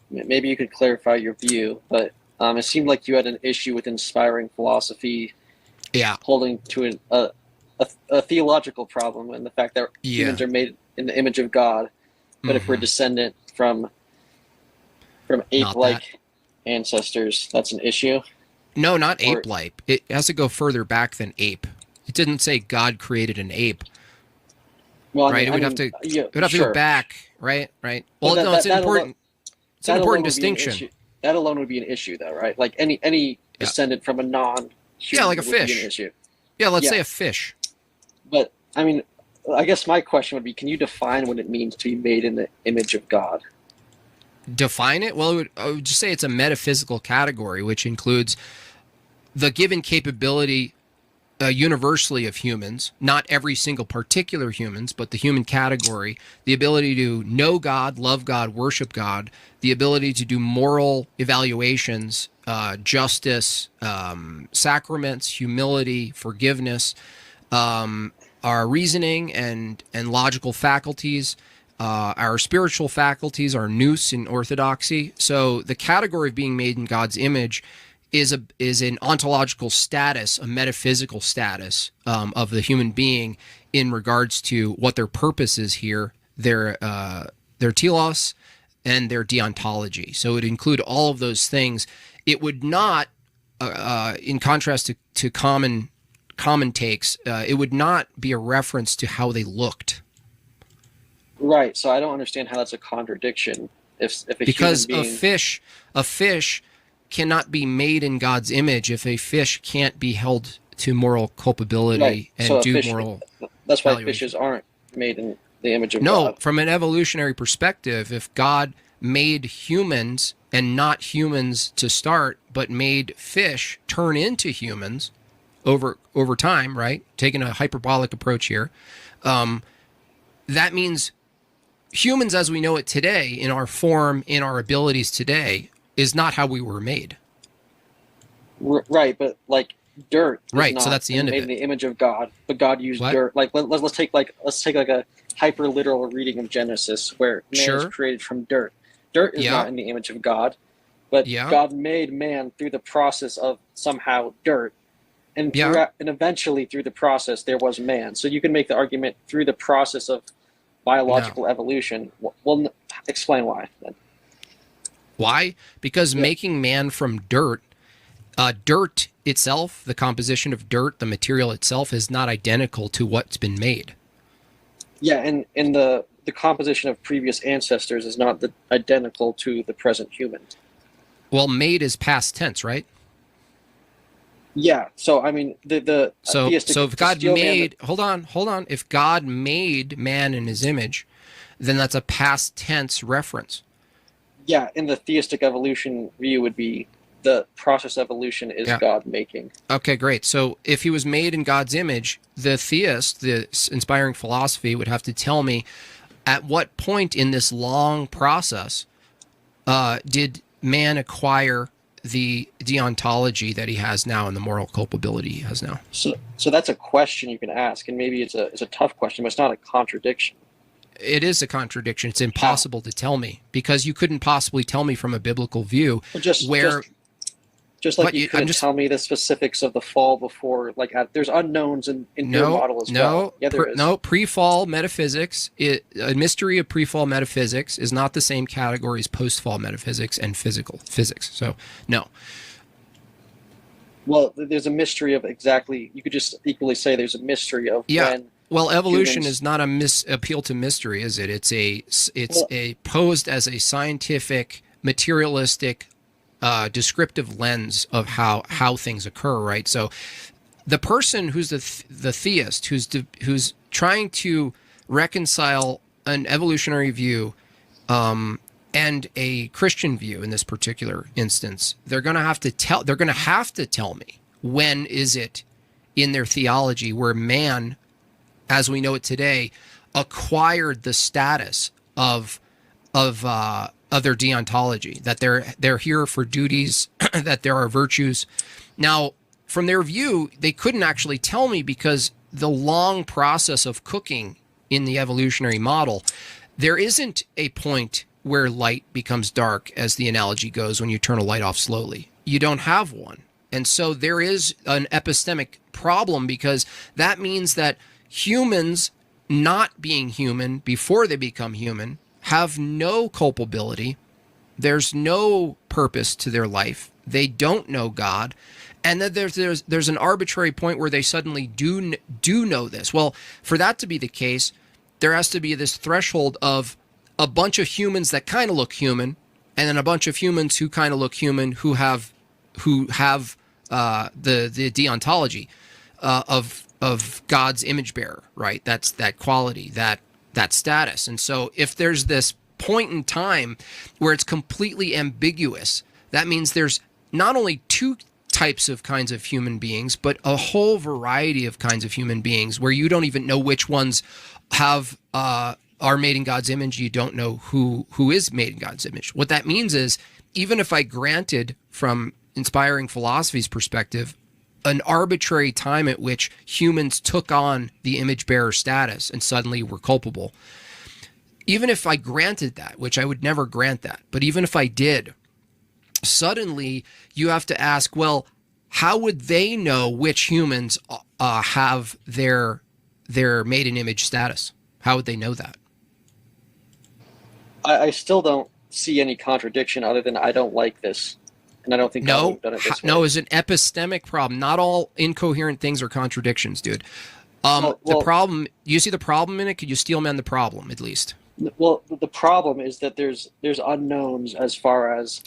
maybe you could clarify your view, but it seemed like you had an issue with inspiring philosophy Yeah. holding to a theological problem and the fact that Yeah. humans are made in the image of God, but if we're Hmm. descendant from Not that. ape-like ancestors, that's an issue. No, not Or ape-like. It has to go further back than ape. It didn't say God created an ape, well, right? yeah, It would have to go sure, back, right? Right. but Well, no, it's an important that alone would be an distinction. issue. That alone would be an issue, though, right? Like any Yeah. descendant from a Yeah, like a non-human would be an fish. issue. Yeah, let's say Yeah, a fish. but I guess my question would be: can you define what it means to be made in the image of God? Define it? Well, I would just say it's a metaphysical category, which includes the given capability universally of humans, not every single particular humans, but the human category, the ability to know God, love God, worship God, the ability to do moral evaluations, justice, sacraments, humility, forgiveness, our reasoning and logical faculties, our spiritual faculties, our nous in orthodoxy. So the category of being made in God's image is an ontological status, a metaphysical status of the human being in regards to what their purpose is here, their telos and their deontology. So it would include all of those things. It would not, in contrast to common takes, it would not be a reference to how they looked. Right. So I don't understand how that's a contradiction. If a human Because being, a fish cannot be made in God's image if a fish can't be held to moral culpability right, and so a do fish, moral that's why evaluation. fishes aren't made in the image of No, God. from an evolutionary perspective, if God made humans and not humans to start, but made fish turn into humans over time, right? Taking a hyperbolic approach here, that means humans as we know it today, in our form, in our abilities today, is not how we were made. Right, but like dirt is Right. So not that's the end of made in it. the image of God, but God used What? dirt. Like let's take like a hyper literal reading of Genesis where man is Sure. created from dirt. Dirt is Yeah. not in the image of God, but Yeah. God made man through the process of somehow dirt, and Yeah. and eventually through the process there was man. So you can make the argument through the process of No. biological evolution. Well, explain why. Then. Why? Because Yeah, making man from dirt, dirt itself, the composition of dirt, the material itself, is not identical to what's been made. yeah, and the composition of previous ancestors is not identical to the present human. Well, made is past tense, right? Yeah, so the theistic So if the God steel man that made, hold on. If God made man in his image, then that's a past tense reference. yeah, in the theistic evolution view would be the process of evolution is Yeah. God making. Okay, great. So if he was made in God's image, the theist, the inspiring philosophy, would have to tell me at what point in this long process did man acquire the deontology that he has now and the moral culpability he has now. So that's a question you can ask, and maybe it's a tough question, but it's not a contradiction. It is a contradiction. It's How? impossible to tell me because you couldn't possibly tell me from a biblical view Well, where. just like But you you, I'm couldn't just tell me the specifics of the fall before, like there's unknowns in your no, model as well. no, Yeah, there is. no. Pre-fall metaphysics, a mystery of pre-fall metaphysics is not the same category as post-fall metaphysics and physical physics. So no. Well, there's a mystery of exactly. You could just equally say there's a mystery of Yeah. when Well, evolution humans. is not a appeal to mystery, is it? It's Well, a posed as a scientific, materialistic, descriptive lens of how things occur, right? So, the person who's the theist who's trying to reconcile an evolutionary view and a Christian view in this particular instance, they're going to have to tell me when is it in their theology where man, as we know it today, acquired the status of their deontology, that they're here for duties, that there are virtues. Now, from their view, they couldn't actually tell me because the long process of cooking in the evolutionary model, there isn't a point where light becomes dark, as the analogy goes, when you turn a light off slowly. You don't have one. And so there is an epistemic problem, because that means that humans not being human before they become human have no culpability. There's no purpose to their life. They don't know God. And then there's an arbitrary point where they suddenly do know this. Well, for that to be the case, there has to be this threshold of a bunch of humans that kind of look human, and then a bunch of humans who kind of look human who have the deontology of God's image bearer, right? That's that quality, that status. And so if there's this point in time where it's completely ambiguous, that means there's not only two types of kinds of human beings, but a whole variety of kinds of human beings where you don't even know which ones have are made in God's image. You don't know who is made in God's image. What that means is, even if I granted, from inspiring philosophy's perspective, an arbitrary time at which humans took on the image bearer status and suddenly were culpable, even if I granted that, which I would never grant that, but even if I did, suddenly you have to ask, well, how would they know which humans have their made in image status? How would they know that? I still don't see any contradiction other than I don't like this. And I don't think God would have done it this way. No, it's an epistemic problem. Not all incoherent things are contradictions, dude. The problem, you see the problem in it? Could you steel man the problem, at least? Well, the problem is that there's unknowns as far as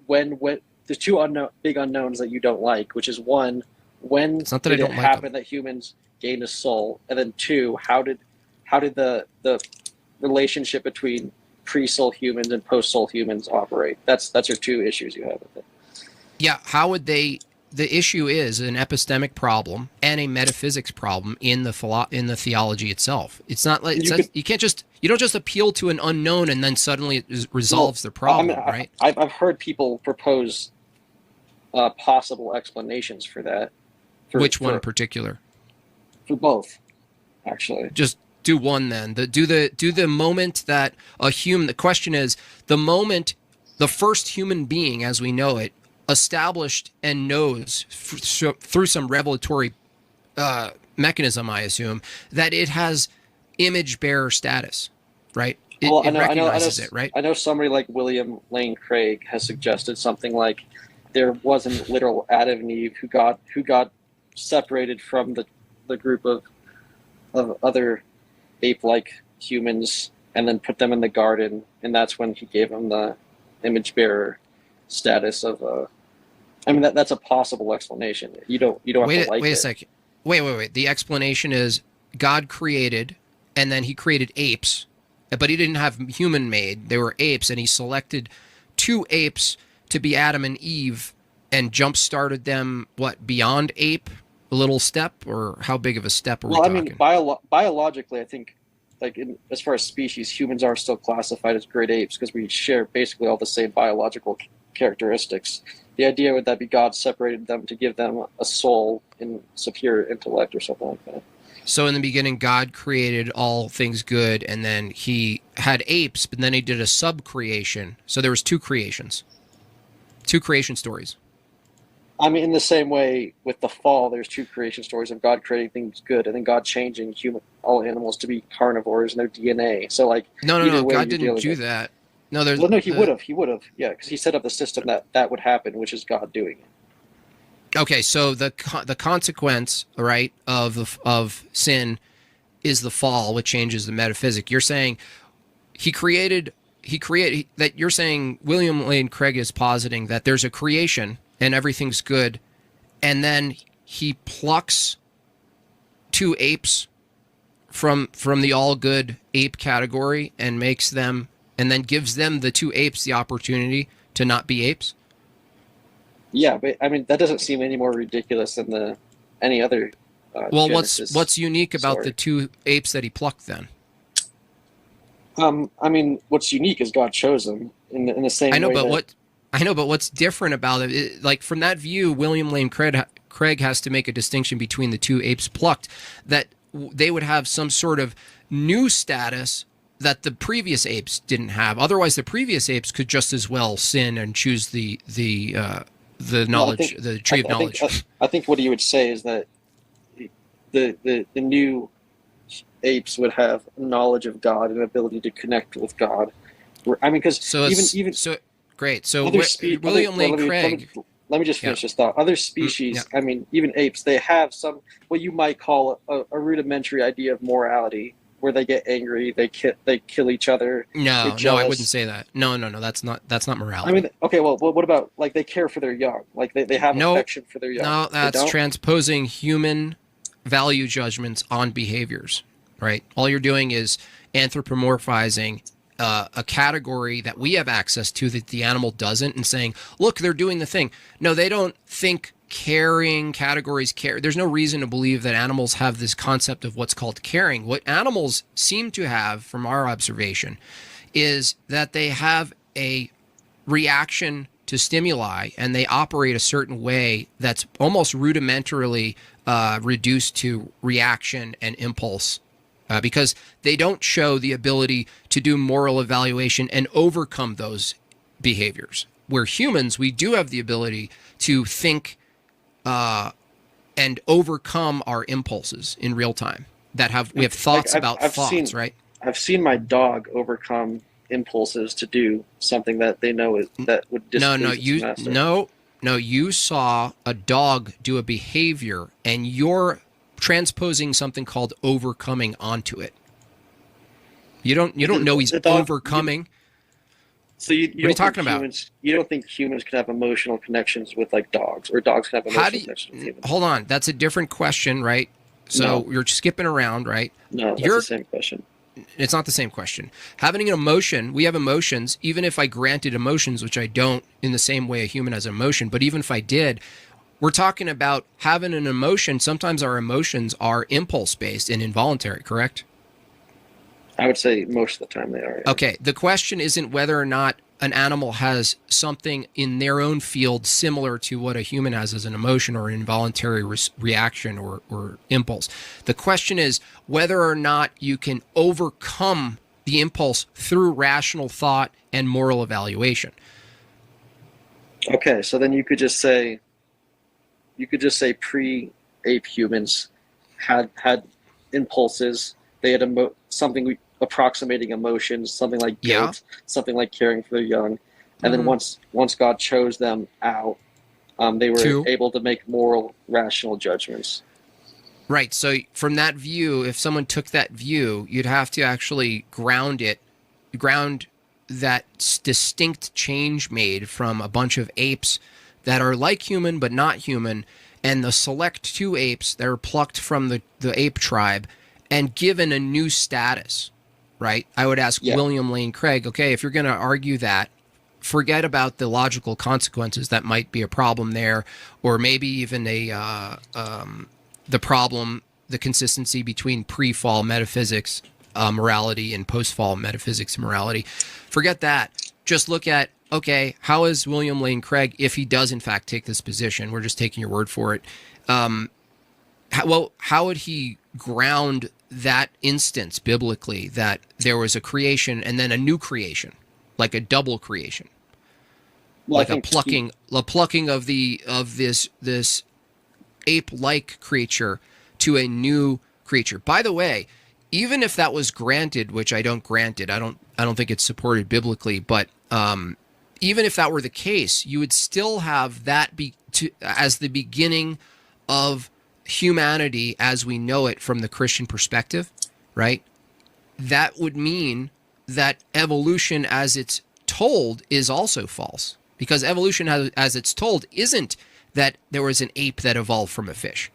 when there's two big unknowns that you don't like, which is one, when did it happen that humans gained a soul, and then two, how did the relationship between pre-soul humans and post-soul humans operate? That's your two issues you have with it. Yeah, how would they? The issue is an epistemic problem and a metaphysics problem in the theology itself. It's not like you don't just appeal to an unknown and then suddenly it resolves the problem, right? I've heard people propose possible explanations for that. Which one in particular? For both, actually. Just do one then. Do the moment that a human. The question is, the moment the first human being, as we know it, established and knows through some revelatory mechanism, I assume, that it has image bearer status, right? It recognizes it, right? I know somebody like William Lane Craig has suggested something like there wasn't literal Adam and Eve who got separated from the group of other ape-like humans and then put them in the garden, and that's when he gave them the image bearer status of I mean, that's a possible explanation. You don't have to like it. Wait a second. Wait. The explanation is God created, and then he created apes, but he didn't have human made. They were apes, and he selected two apes to be Adam and Eve and jump-started them, beyond ape? A little step? Or how big of a step are we talking? I mean, biologically, I think, as far as species, humans are still classified as great apes because we share basically all the same biological characteristics. The idea would that be God separated them to give them a soul and superior intellect or something like that. So in the beginning, God created all things good, and then he had apes, but then he did a sub-creation. So there was two creation stories. I mean, in the same way with the fall, there's two creation stories of God creating things good and then God changing all animals to be carnivores and their DNA. So no, God didn't do that. No, he would have, yeah, because he set up the system that would happen, which is God doing it. Okay, so the consequence, right, of sin is the fall, which changes the metaphysic. You're saying he created that. You're saying William Lane Craig is positing that there's a creation and everything's good, and then he plucks two apes from the all good ape category and makes them. And then gives them, the two apes, the opportunity to not be apes? Yeah, but I mean, that doesn't seem any more ridiculous than any other well, Genesis what's unique about story. The two apes that he plucked then? I mean, what's unique is God chose them in the same way. I know, but what's different about it, like from that view, William Lane Craig has to make a distinction between the two apes plucked, that they would have some sort of new status the previous apes didn't have. Otherwise, the previous apes could just as well sin and choose the knowledge, the tree of knowledge. I think what you would say is that the new apes would have knowledge of God and ability to connect with God. I mean, because great. So William Lane Craig. Let me just finish this thought. Other species, I mean, even apes, they have some what you might call a rudimentary idea of morality, where they get angry, they kill each other. No, I wouldn't say that. No, that's not morality. I mean, okay, well, what about like they care for their young, like they have affection for their young? No, that's transposing human value judgments on behaviors, right? All you're doing is anthropomorphizing a category that we have access to that the animal doesn't, and saying, look, they're doing the thing. No, they don't think caring categories care. There's no reason to believe that animals have this concept of what's called caring. What animals seem to have, from our observation, is that they have a reaction to stimuli, and they operate a certain way that's almost rudimentarily reduced to reaction and impulse. Because they don't show the ability to do moral evaluation and overcome those behaviors. Where humans, we do have the ability to think and overcome our impulses in real time. We have thoughts about thoughts, right? I've seen my dog overcome impulses to do something that they know that would displease its master. No, you saw a dog do a behavior, and you're transposing something called overcoming onto it. You don't know he's overcoming. So what are you talking about? You don't think humans can have emotional connections with like dogs, or dogs can have emotional connections with humans? Hold on, that's a different question, right? So you're skipping around, right? No, that's the same question. It's not the same question. Having an emotion, we have emotions. Even if I granted emotions, which I don't in the same way a human has emotion, but even if I did, we're talking about having an emotion. Sometimes our emotions are impulse-based and involuntary, correct? I would say most of the time they are. Yeah. Okay. The question isn't whether or not an animal has something in their own field similar to what a human has as an emotion or an involuntary reaction or impulse. The question is whether or not you can overcome the impulse through rational thought and moral evaluation. Okay. So then you could just say pre-ape humans had impulses. They had something approximating emotions, something like guilt, something like caring for their young. And then once God chose them out, they were able to make moral, rational judgments. Right. So from that view, if someone took that view, you'd have to actually ground that distinct change made from a bunch of apes that are like human but not human, and the select two apes that are plucked from the ape tribe and given a new status, right? I would ask William Lane Craig, okay, if you're going to argue that, forget about the logical consequences that might be a problem there, or maybe even the consistency between pre-fall metaphysics morality and post-fall metaphysics morality. Forget that. Just look at, okay, how is William Lane Craig, if he does in fact take this position, we're just taking your word for it, how would he ground that instance biblically, that there was a creation and then a new creation, like a double creation, like a plucking of this ape-like creature to a new creature? By the way, even if that was granted, which I don't grant it, I don't think it's supported biblically, but even if that were the case, you would still have that as the beginning of humanity as we know it from the Christian perspective, right? That would mean that evolution as it's told is also false, because evolution as it's told isn't that there was an ape that evolved from a fish.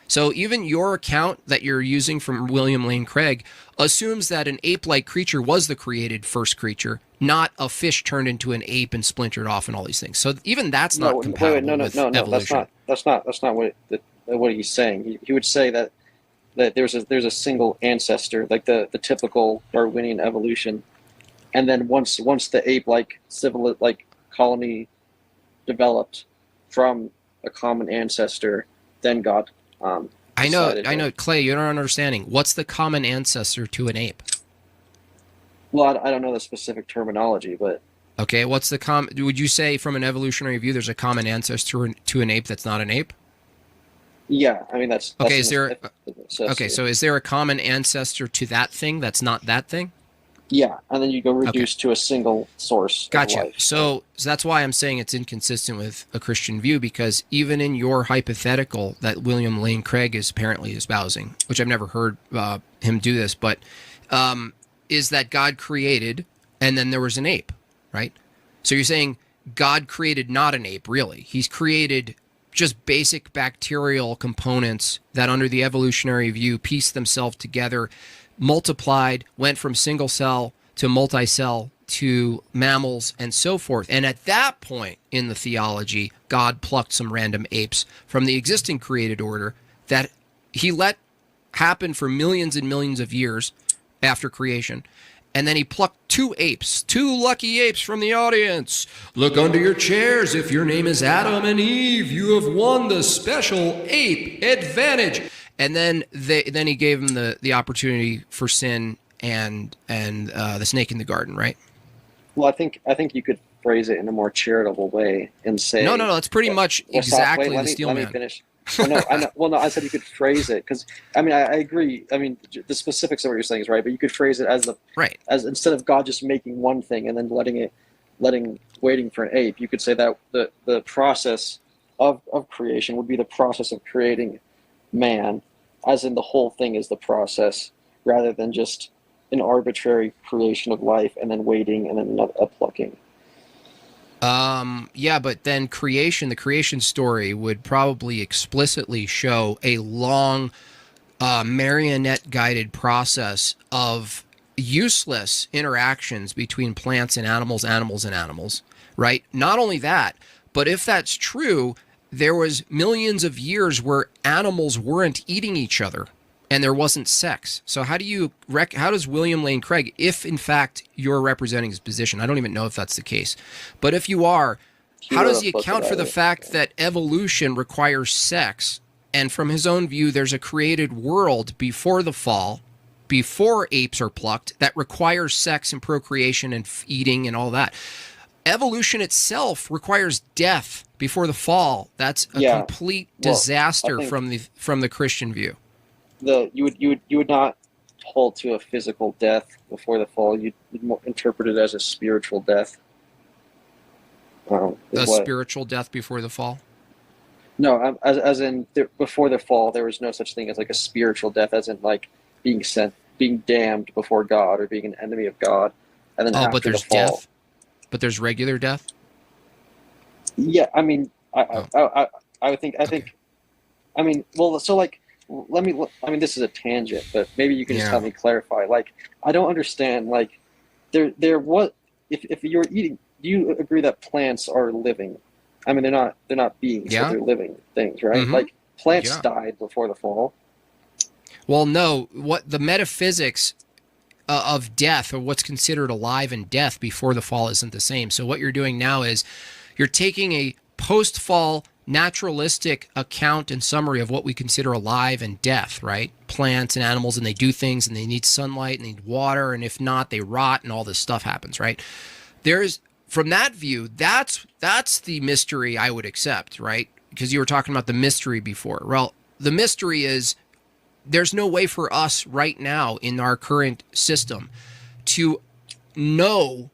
So even your account that you're using from William Lane Craig assumes that an ape-like creature was the created first creature, not a fish turned into an ape and splintered off and all these things. So even that's not compatible with evolution. That's not what he's saying. He would say that there's a single ancestor, like the typical Darwinian evolution, and then once the ape-like colony developed from a common ancestor, then God. I know, Clay, you're not understanding. What's the common ancestor to an ape? Well, I don't know the specific terminology, but Okay, what's the would you say from an evolutionary view there's a common ancestor to an ape that's not an ape? yeah, I mean that's Okay, necessity. so is there a common ancestor to that thing that's not that thing? Yeah, and then you go Okay. reduce to a single source of Gotcha. life. Right? So that's why I'm saying it's inconsistent with a Christian view, because even in your hypothetical that William Lane Craig is apparently espousing, which I've never heard him do this, but is that God created and then there was an ape, right? So you're saying God created not an ape, really. He's created just basic bacterial components that under the evolutionary view pieced themselves together, multiplied, went from single cell to multi-cell to mammals and so forth. And at that point in the theology, God plucked some random apes from the existing created order that he let happen for millions and millions of years after creation. And then he plucked two apes, two lucky apes from the audience. Look under your chairs. If your name is Adam and Eve, you have won the special ape advantage. And then he gave him the opportunity for sin and the snake in the garden, right? Well, I think you could phrase it in a more charitable way and say No. It's pretty much exactly the steel man. Let me finish. Well, no, I know. Well, no, I said you could phrase it because I mean I agree. I mean the specifics of what you're saying is right, but you could phrase it as right as instead of God just making one thing and then waiting for an ape, you could say that the process of creation would be the process of creating man, as in the whole thing is the process, rather than just an arbitrary creation of life and then waiting and then a plucking. Yeah, but then the creation story would probably explicitly show a long marionette guided process of useless interactions between plants and animals, right? Not only that, but if that's true, there was millions of years where animals weren't eating each other and there wasn't sex. So how does William Lane Craig, if in fact you're representing his position, I don't even know if that's the case, but if you are, how does he account for the fact that evolution requires sex? And from his own view, there's a created world before the fall, before apes are plucked, that requires sex and procreation and eating and all that. Evolution itself requires death before the fall. That's a complete disaster from the Christian view. You would not hold to a physical death before the fall. You'd interpret it as a spiritual death. Spiritual death before the fall? No, as in before the fall, there was no such thing as like a spiritual death, as in like being damned before God or being an enemy of God, and then after but there's the fall, death. But there's regular death. Yeah, I mean, I would think. I mean, well, so like. I mean, this is a tangent, but maybe you can just help me clarify. Like, I don't understand. Like, what if you're eating? Do you agree that plants are living? I mean, they're not beings, but they're living things, right? Mm-hmm. Like, plants died before the fall. Well, no. What the metaphysics of death, or what's considered alive and death before the fall, isn't the same. So what you're doing now is you're taking a post-fall naturalistic account and summary of what we consider alive and death, right? Plants and animals, and they do things, and they need sunlight, and they need water, and if not, they rot, and all this stuff happens, right? From that view, that's the mystery I would accept, right? Because you were talking about the mystery before. Well, the mystery is there's no way for us right now in our current system to know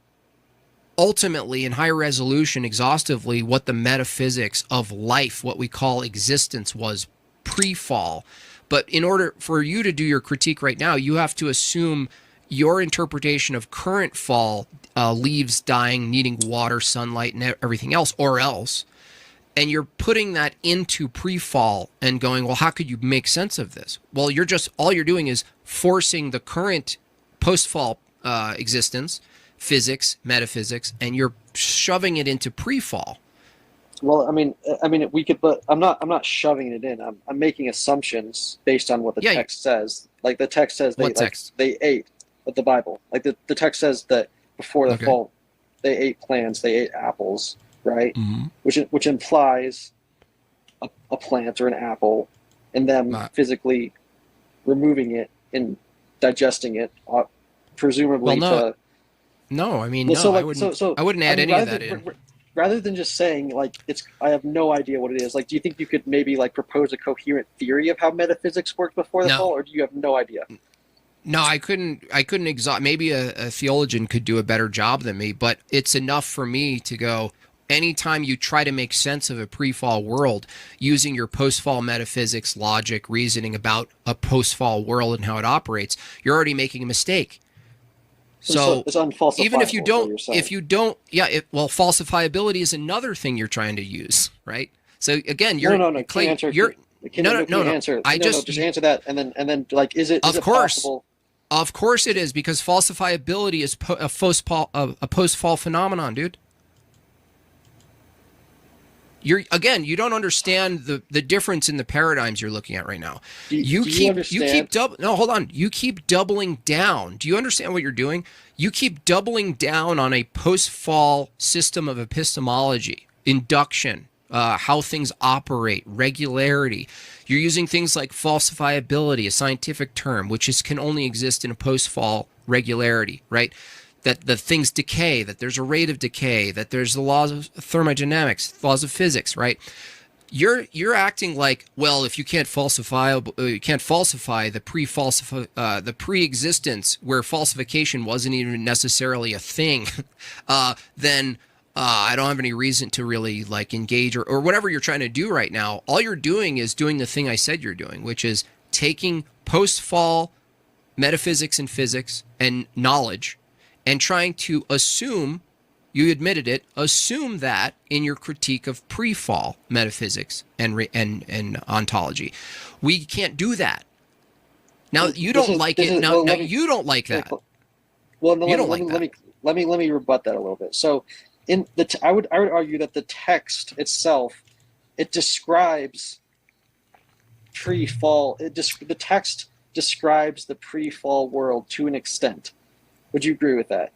ultimately in high resolution exhaustively what the metaphysics of life, what we call existence, was pre-fall. But in order for you to do your critique right now, you have to assume your interpretation of current fall, leaves dying, needing water, sunlight, and everything else, or else. And you're putting that into pre-fall and going, well, how could you make sense of this? Well, all you're doing is forcing the current post-fall existence, physics, metaphysics, and you're shoving it into pre-fall. Well, I mean, we could, but I'm not shoving it in. I'm making assumptions based on what the text says. Like the text says they ate the Bible. Like the text says that before the fall, they ate plants, they ate apples, right? Mm-hmm. Which implies a plant or an apple, and them physically removing it and digesting it, presumably No, I mean, Well, no, so I like wouldn't. so I wouldn't I add mean, any of that in. rather than just saying like it's I have no idea what it is. Like, do you think you could maybe like propose a coherent theory of how metaphysics worked before the fall, No, or do you have no idea? no, I couldn't. I couldn't exhaust. Maybe a theologian could do a better job than me, but it's enough for me to go. Anytime you try to make sense of a pre-fall world using your post-fall metaphysics, logic, reasoning about a post-fall world and how it operates, you're already making a mistake. So It's even if you unfalsifiable, is what don't, you're saying. yeah, well, falsifiability is another thing you're trying to use, right? So again, No. Can you Clay, answer? Can you no. answer? I No. just, Just answer that, and then like, is of it course, possible? of course it is, because falsifiability is a post-fall phenomenon, dude. You don't understand the difference in the paradigms you're looking at right now. Do you understand? No, hold on. You keep doubling down. Do you understand what you're doing? You keep doubling down on a post-fall system of epistemology, induction, how things operate, regularity. You're using things like falsifiability, a scientific term, which can only exist in a post-fall regularity, right? That the things decay, that there's a rate of decay, that there's the laws of thermodynamics, laws of physics, right? You're acting like, well, if you can't falsify the pre-existence where falsification wasn't even necessarily a thing, then I don't have any reason to really like engage or whatever you're trying to do right now. All you're doing is doing the thing I said you're doing, which is taking post-fall metaphysics and physics and knowledge and trying to assume, you admitted it, assume that in your critique of pre-fall metaphysics and ontology. We can't do that. Now you don't like it. Now you don't like that. Well, no, You don't like that. let me rebut that a little bit. So, I would argue that the text itself, it describes pre-fall. The text describes the pre-fall world to an extent. Would you agree with that?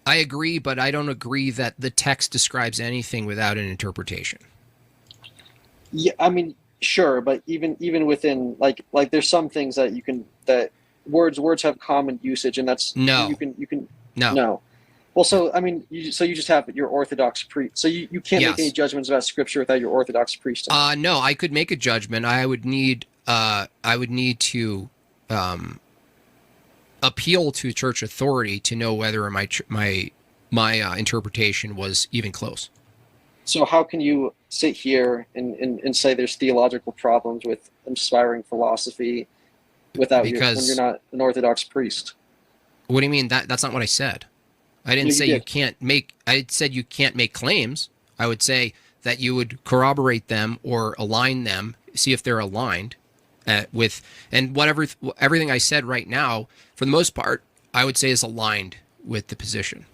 I agree, but I don't agree that the text describes anything without an interpretation. Yeah, I mean, sure, but even within like there's some things that you can that words have common usage, and that's No. you can No. no. Well, so I mean, you just have your Orthodox priest. So you can't Yes. make any judgments about Scripture without your Orthodox priest. No, I could make a judgment. I would need to appeal to church authority to know whether my interpretation was even close. So how can you sit here and say there's theological problems with inspiring philosophy when you're not an Orthodox priest? What do you mean? That's not what I said. I didn't say you can't make. I said you can't make claims. I would say that you would corroborate them or align them, see if they're aligned with, and everything I said right now, for the most part, I would say is aligned with the position.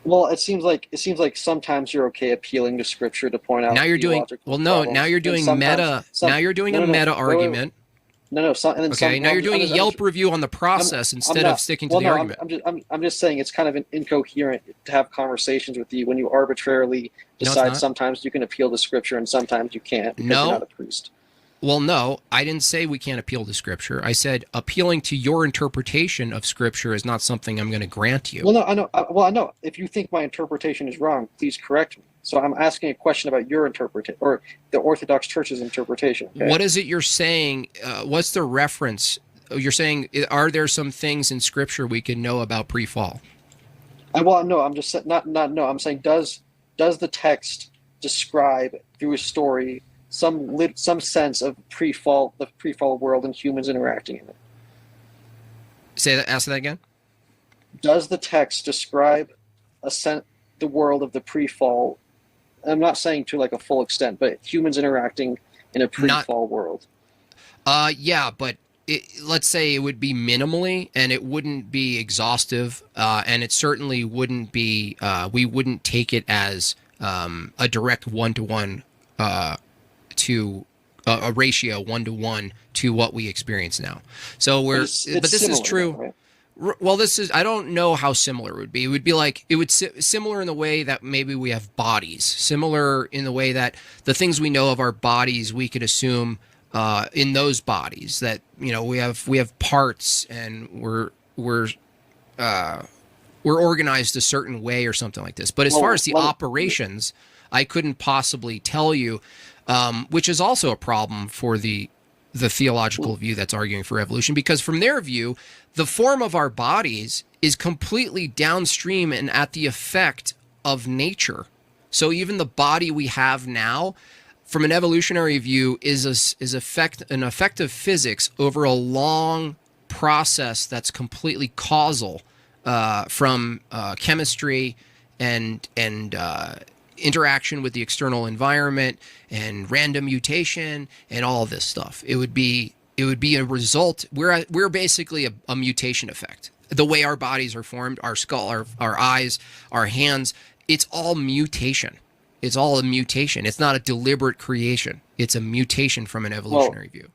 Well, it seems like sometimes you're okay appealing to Scripture to point out. Now you're doing problems, now you're doing meta. Now you're doing a meta argument. Okay, now you're doing a Yelp review on the process instead of sticking to the argument. I'm just saying it's kind of incoherent to have conversations with you when you arbitrarily decide sometimes you can appeal to Scripture and sometimes you can't because you're not a priest. Well, no, I didn't say we can't appeal to Scripture. I said appealing to your interpretation of Scripture is not something I'm going to grant you. Well, no, I know. I know. If you think my interpretation is wrong, please correct me. So I'm asking a question about your interpretation, or the Orthodox Church's interpretation. Okay? What is it you're saying? What's the reference? You're saying, are there some things in Scripture we can know about pre-fall? Well, no, I'm just not. No, I'm saying does the text describe through a story some sense of the pre-fall world and humans interacting in it? Ask that again. Does the text describe the world of the pre-fall? I'm not saying to like a full extent, but humans interacting in a pre-fall world. Yeah, but let's say it would be minimally, and it wouldn't be exhaustive, and it certainly wouldn't be. We wouldn't take it as a direct 1-to-1 to a ratio 1-to-1 to what we experience now. So but this is true. Right? Well, I don't know how similar it would be. It would be like, similar in the way that maybe we have bodies, similar in the way that the things we know of our bodies, we could assume in those bodies that, we have parts and we're we're organized a certain way or something like this. But as far as the operations, I couldn't possibly tell you, which is also a problem for the theological view that's arguing for evolution, because from their view, the form of our bodies is completely downstream and at the effect of nature. So even the body we have now, from an evolutionary view, is an effect of physics over a long process that's completely causal, from chemistry and interaction with the external environment and random mutation and all this stuff. It would be a result. We're basically a mutation effect. The way our bodies are formed, our skull, our eyes, our hands, it's all mutation. It's all a mutation. It's not a deliberate creation. It's a mutation from an evolutionary view.